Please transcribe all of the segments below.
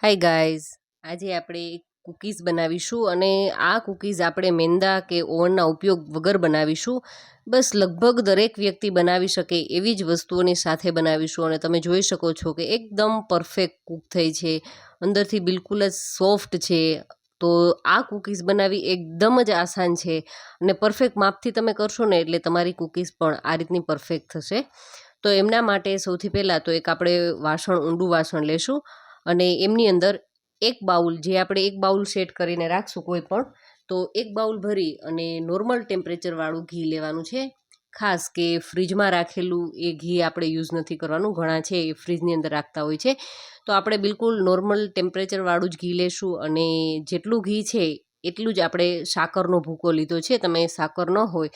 Hi guys, આજે આપણે એક કૂકીઝ બનાવીશું અને આ કૂકીઝ આપણે મેંદા કે ઓવનના ઉપયોગ વગર બનાવીશું. બસ લગભગ દરેક વ્યક્તિ બનાવી શકે એવી જ વસ્તુઓની સાથે બનાવીશું અને તમે જોઈ શકો છો કે એકદમ પરફેક્ટ કૂક થઈ છે, અંદરથી બિલકુલ જ સોફ્ટ છે. તો આ કૂકીઝ બનાવવી એકદમ જ આસાન છે અને પરફેક્ટ માપથી તમે કરશો ને એટલે તમારી કૂકીઝ પણ આ રીતની પરફેક્ટ થશે. તો એમના માટે સૌથી પહેલાં તો એક આપણે ઊંડું વાસણ લેશું અને એમની અંદર એક બાઉલ, જે આપણે એક બાઉલ સેટ કરીને રાખશું કોઈ પણ, તો એક બાઉલ ભરી અને નોર્મલ ટેમ્પરેચરવાળું ઘી લેવાનું છે. ખાસ કે ફ્રીજમાં રાખેલું એ ઘી આપણે યુઝ નથી કરવાનું, ઘણા છે એ ફ્રીજની અંદર રાખતા હોય છે. તો આપણે બિલકુલ નોર્મલ ટેમ્પરેચરવાળું જ ઘી લેશું અને જેટલું ઘી છે એટલું જ આપણે સાકરનો ભૂકો લીધો છે. તમે સાકર ન હોય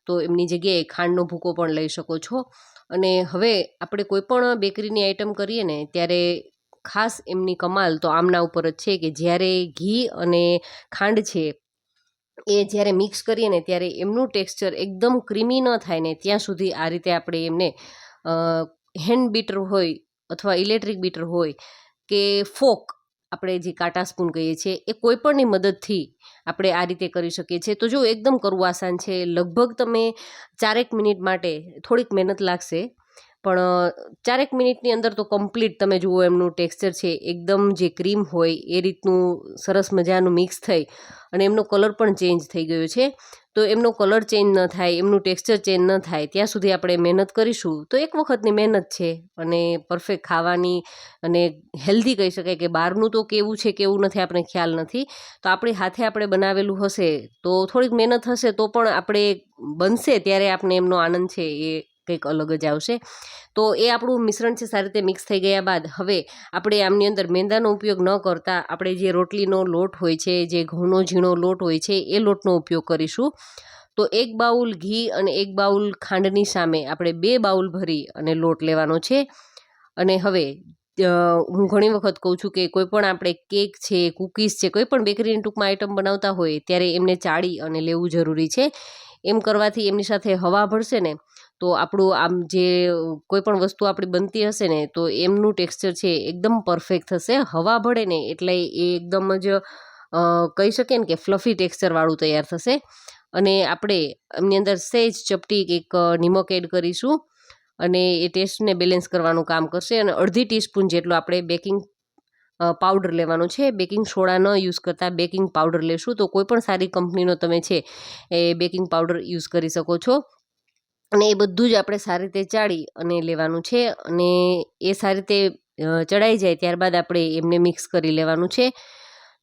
તો એમની જગ્યાએ ખાંડનો ભૂકો પણ લઈ શકો છો. અને હવે આપણે કોઈ પણ બેકરીની આઈટમ કરીએ ને ત્યારે ખાસ એમની કમાલ તો આમના ઉપર જ છે કે જ્યારે ઘી અને ખાંડ છે એ જ્યારે મિક્સ કરીએ ને ત્યારે એમનું ટેક્સચર એકદમ ક્રીમી ન થાય ને ત્યાં સુધી આ રીતે આપણે એમને હેન્ડ બીટર હોય અથવા ઇલેક્ટ્રિક બીટર હોય કે ફોક, આપણે જે કાંટા સ્પૂન કહીએ છીએ, એ કોઈ પણની મદદથી આપણે આ રીતે કરી શકીએ છીએ. તો જો એકદમ કરવું આસાન છે. લગભગ તમે 4 મિનિટ માટે, થોડીક મહેનત લાગશે પણ 4 મિનિટની અંદર તો કમ્પ્લીટ તમે જુઓ એમનું ટેક્સચર છે એકદમ જે ક્રીમ હોય એ રીતનું સરસ મજાનું મિક્સ થઈ અને એમનો કલર પણ ચેન્જ થઈ ગયો છે. તો એમનો કલર ચેન્જ ન થાય, એમનું ટેક્સચર ચેન્જ ન થાય ત્યાં સુધી આપણે મહેનત કરીશું તો એક વખતની મહેનત છે અને પરફેક્ટ ખાવાની અને હેલ્ધી કહી શકાય. કે બહારનું તો કેવું છે કેવું નથી આપણે ખ્યાલ નથી, તો આપણી હાથે આપણે બનાવેલું હશે તો થોડીક મહેનત હશે તો પણ આપણે બનશે ત્યારે આપણે એમનો આનંદ છે એ કંઈક અલગ જ આવશે. તો એ આપણું મિશ્રણ છે સારી રીતે મિક્સ થઈ ગયા બાદ હવે આપણે આમની અંદર મેંદાનો ઉપયોગ ન કરતા આપણે જે રોટલીનો લોટ હોય છે, જે ઘઉંનો ઝીણો લોટ હોય છે, એ લોટનો ઉપયોગ કરીશું. તો એક બાઉલ ઘી અને એક બાઉલ ખાંડની સામે આપણે 2 બાઉલ ભરી અને લોટ લેવાનો છે. અને હવે હું ઘણી વખત કહું છું કે કોઈ પણ આપણે કેક છે, કૂકીઝ છે, કોઈ પણ બેકરીની ટૂંકમાં આઈટમ બનાવતા હોય ત્યારે એમને ચાળી અને લેવું જરૂરી છે. એમ કરવાથી એમની સાથે હવા ભળશે ને તો આપણું આમ જે કોઈ પણ વસ્તુ આપણી બનતી હશે ને તો એમનું ટેક્સચર છે એકદમ પરફેક્ટ થશે. હવા ભળે ને એટલે એ એકદમ જ કહી શકીએ ને કે ફ્લફી ટેક્સચરવાળું તૈયાર થશે. અને આપણે એમની અંદર સહેજ ચપટી એક નિમક એડ કરીશું અને એ ટેસ્ટને બેલેન્સ કરવાનું કામ કરશે. અને અડધી ટીસ્પૂન જેટલો આપણે બેકિંગ પાવડર લેવાનો છે. બેકિંગ સોડા ન યુઝ કરતા બેકિંગ પાવડર લેશું. તો કોઈ પણ સારી કંપનીનો તમે છે એ બેકિંગ પાવડર યુઝ કરી શકો છો. અને એ બધું જ આપણે સારી રીતે ચાળી અને લેવાનું છે. અને એ સારી રીતે ચડાઈ જાય ત્યારબાદ આપણે એમને મિક્સ કરી લેવાનું છે.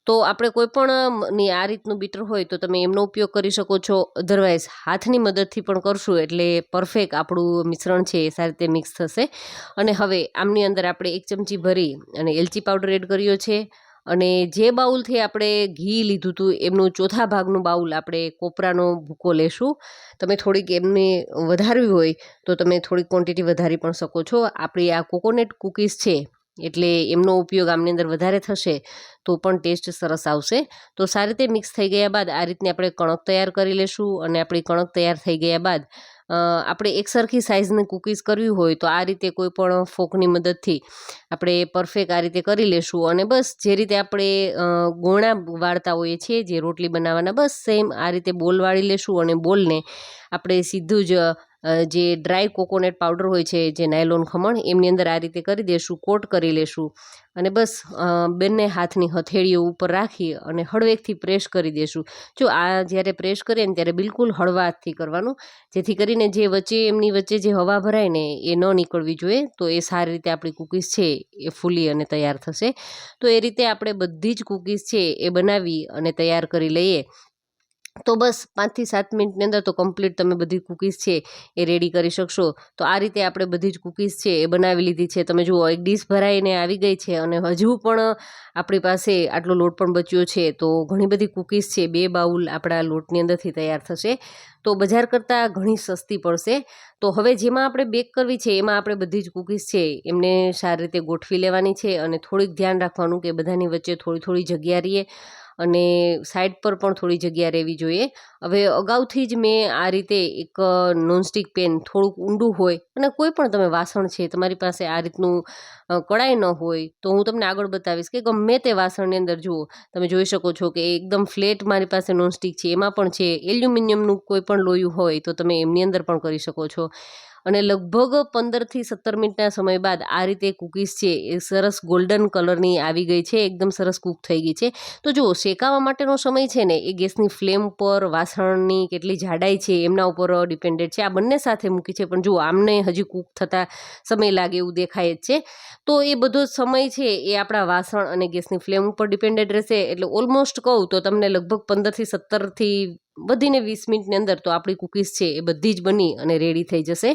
તો આપણે કોઈ પણ આ રીતનું બીટર હોય તો તમે એમનો ઉપયોગ કરી શકો છો. અધરવાઇઝ હાથની મદદથી પણ કરશું એટલે પરફેક્ટ આપણું મિશ્રણ છે એ સારી રીતે મિક્સ થશે. અને હવે આમની અંદર આપણે 1 ચમચી ભરી અને એલચી પાવડર એડ કર્યો છે. અને જે બાઉલથી આપણે ઘી લીધું હતું એમનું ચોથા ભાગનું બાઉલ આપણે કોપરાનો ભૂકો લેશું. તમે થોડીક એમને વધારવી હોય તો તમે થોડીક ક્વોન્ટિટી વધારી પણ શકો છો. આપણી આ કોકોનટ કૂકીઝ છે એટલે એમનો ઉપયોગ આમની અંદર વધારે થશે તો પણ ટેસ્ટ સરસ આવશે. તો સારી રીતે મિક્સ થઈ ગયા બાદ આ રીતની આપણે કણક તૈયાર કરી લેશું. અને આપણી કણક તૈયાર થઈ ગયા બાદ આપણે એકસરખી સાઇઝની કૂકીઝ કરવી હોય તો આ રીતે કોઈ પણ ફોકની મદદથી આપણે પરફેક્ટ આ રીતે કરી લેશું. અને બસ જે રીતે આપણે ગોળા વાળતા હોઈએ છીએ જે રોટલી બનાવવાના, બસ સેમ આ રીતે બોલ વાળી લેશું. અને બોલને આપણે સીધું જ જે ડ્રાય કોકોનટ પાવડર હોય છે, જે નાયલોન ખમણ, એમની અંદર આ રીતે કરી દેશું, કોટ કરી લેશું. અને બસ બંને હાથની હથેળીઓ ઉપર રાખી અને હળવેકથી પ્રેસ કરી દેશું. જો આ જ્યારે પ્રેસ કરીએ ને ત્યારે બિલકુલ હળવા હાથથી કરવાનું, જેથી કરીને જે વચ્ચે એમની વચ્ચે જે હવા ભરાય ને એ ન નીકળવી જોઈએ. તો એ સારી રીતે આપણી કૂકીઝ છે એ ફૂલી અને તૈયાર થશે. તો એ રીતે આપણે બધી જ કૂકીઝ છે એ બનાવી અને તૈયાર કરી લઈએ. તો બસ 5 થી 7 મિનિટની અંદર તો કમ્પ્લીટ તમે બધી કૂકીઝ છે એ રેડી કરી શકશો. તો આ રીતે આપણે બધી જ કૂકીઝ છે એ બનાવી લીધી છે. તમે જુઓ એક ડીશ ભરાઈને આવી ગઈ છે અને હજુ પણ આપણી પાસે આટલો લોટ પણ બચ્યો છે. તો ઘણી બધી કૂકીઝ છે 2 બાઉલ આપણા લોટની અંદરથી તૈયાર થશે. તો બજાર કરતાં ઘણી સસ્તી પડશે. તો હવે જેમાં આપણે બેક કરવી છે એમાં આપણે બધી જ કૂકીઝ છે એમને સારી રીતે ગોઠવી લેવાની છે. અને થોડીક ધ્યાન રાખવાનું કે બધાની વચ્ચે થોડી થોડી જગ્યા રહીએ અને સાઈડ પર પણ થોડી જગ્યા રહેવી જોઈએ. હવે અગાઉથી જ મેં આ રીતે એક નોનસ્ટિક પેન થોડુંક ઊંડું હોય અને કોઈ પણ તમે વાસણ છે તમારી પાસે આ રીતનું કડાઈ ન હોય તો હું તમને આગળ બતાવીશ કે ગમે તે વાસણની અંદર જુઓ તમે જોઈ શકો છો કે એકદમ ફ્લેટ મારી પાસે નોનસ્ટિક છે, એમાં પણ છે. એલ્યુમિનિયમનું કોઈ પણ લોયું હોય તો તમે એમની અંદર પણ કરી શકો છો. અને લગભગ 15થી 17 મિનિટના સમય બાદ આ રીતે કૂકીઝ છે એ સરસ ગોલ્ડન કલરની આવી ગઈ છે, એકદમ સરસ કૂક થઈ ગઈ છે. તો જુઓ, શેકાવા માટેનો સમય છે ને એ ગેસની ફ્લેમ ઉપર, વાસણની કેટલી જાડાઈ છે એમના ઉપર ડિપેન્ડેડ છે. આ બંને સાથે મૂકી છે પણ જુઓ આમને હજી કૂક થતાં સમય લાગે એવું દેખાય જ છે. તો એ બધો સમય છે એ આપણા વાસણ અને ગેસની ફ્લેમ ઉપર ડિપેન્ડેડ રહેશે. એટલે ઓલમોસ્ટ કહું તો તમને લગભગ 15થી 17થી વધીને 20 મિનિટની અંદર તો આપણી કૂકીઝ છે એ બધી જ બની અને રેડી થઈ જશે.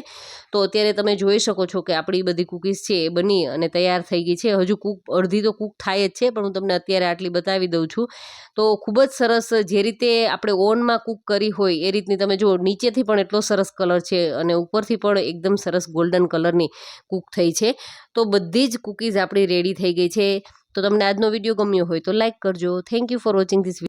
તો અત્યારે તમે જોઈ શકો છો કે આપણી બધી કૂકીઝ છે એ બની અને તૈયાર થઈ ગઈ છે. હજુ અડધી તો કૂક થાય જ છે પણ હું તમને અત્યારે આટલી બતાવી દઉં છું. તો ખૂબ જ સરસ, જે રીતે આપણે ઓવનમાં કૂક કરી હોય એ રીતની તમે જુઓ, નીચેથી પણ એટલો સરસ કલર છે અને ઉપરથી પણ એકદમ સરસ ગોલ્ડન કલરની કૂક થઈ છે. તો બધી જ કૂકીઝ આપણી રેડી થઈ ગઈ છે. તો તમને આજનો વિડીયો ગમ્યો હોય તો લાઈક કરજો. Thank you for watching this.